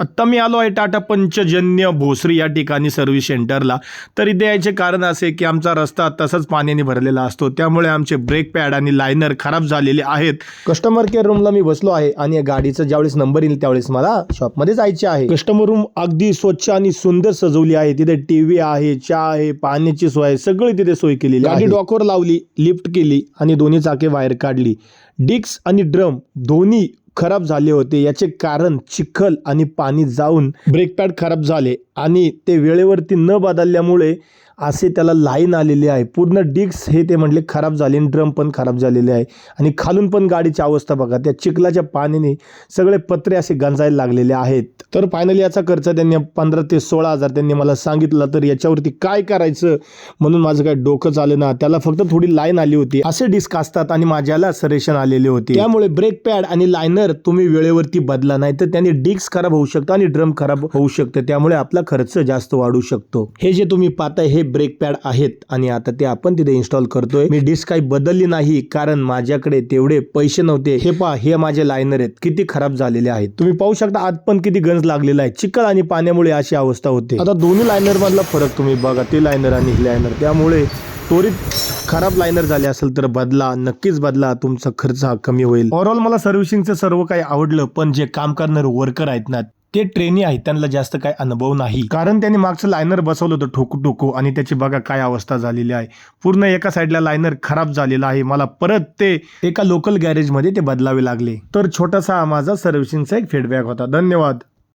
आत्ता मी आलो आहे टाटा पंचजन्य भोसरी या ठिकाणी सर्व्हिस सेंटरला. तर इथे यायचे कारण असे की आमचा रस्ता तसाच पाण्याने भरलेला असतो, त्यामुळे आमचे ब्रेक पॅड आणि लायनर खराब झालेले आहेत. कस्टमर केअर रूमला मी बसलो आहे आणि गाडीचा ज्यावेळेस नंबर येईल त्यावेळेस मला शॉपमध्ये जायचे आहे. कस्टमर रूम अगदी स्वच्छ आणि सुंदर सजवली आहे. तिथे टीव्ही आहे, चहा आहे, पाण्याची सोय, सगळी तिथे सोय केलेली आहे. गाडी डॉकवर लावली, लिफ्ट केली आणि दोन्ही चाके बाहेर काढली. डिस्क आणि ड्रम दोन्ही खराब झाले होते. याचे कारण चिखल आणि पाणी जाऊन ब्रेक पॅड खराब झाले आणि ते वेळेवरती न बदलल्यामुळे असे त्याला लाईन आलेली आहे. पूर्ण डिस्क हे ते म्हटले खराब झाले आणि ड्रम पण खराब झालेले आहे आणि खालून पण गाडीची अवस्था बघा, त्या चिखलाच्या पाण्याने सगळे पत्रे असे गंजायला लागलेले आहेत. तर फायनली याचा खर्च त्यांनी 15 ते 16,000 त्यांनी मला सांगितलं. तर याच्यावरती काय करायचं म्हणून माझं काय डोकं चालेल ना. त्याला फक्त थोडी लाईन आली होती. असे डिस्क असतात आणि माझ्याला सरेशन आलेले होते. त्यामुळे ब्रेक पॅड आणि लायनर तुम्ही वेळेवरती बदला, नाही तर त्यांनी डिस्क खराब होऊ शकतं आणि ड्रम खराब होऊ शकतं. त्यामुळे आपला खर्च जास्त वाढू शकतो. हे जे तुम्ही पाहताय हे ब्रेक पॅड आहेत आणि आता ते आपण तिथे इन्स्टॉल करतोय. मी डिस्क काही बदलली नाही कारण माझ्याकडे तेवढे पैसे नव्हते. हे पहा, हे माझे लायनर आहेत, किती खराब झालेले आहेत. तुम्ही पाहू शकता आत पण किती गंज लागलेला आहे. चिखल आणि पाण्यामुळे अशी अवस्था होते. आता दोन्ही लायनर मधला फरक तुम्ही बघा, ते लायनर आणि हे लायनर. त्यामुळे त्वरित खराब लायनर झाले असेल तर बदला, नक्कीच बदला, तुमचा खर्च हा कमी होईल. ओव्हरऑल मला सर्व्हिसिंगचं सर्व काही आवडलं, पण जे काम करणारे वर्कर आहेत ना ते ट्रेनी आहेत, त्यांना जास्त काय अनुभव नाही. कारण त्यांनी मागचं लायनर बसवलं होतं ठोकू ठोकू आणि त्याची बघा काय अवस्था झालेली आहे. पूर्ण एका साईडला लायनर खराब झालेला आहे. मला परत ते एका लोकल गॅरेजमध्ये ते बदलावे लागले. तर छोटासा माझा सर्व्हिसिंगचा एक फीडबॅक होता. धन्यवाद.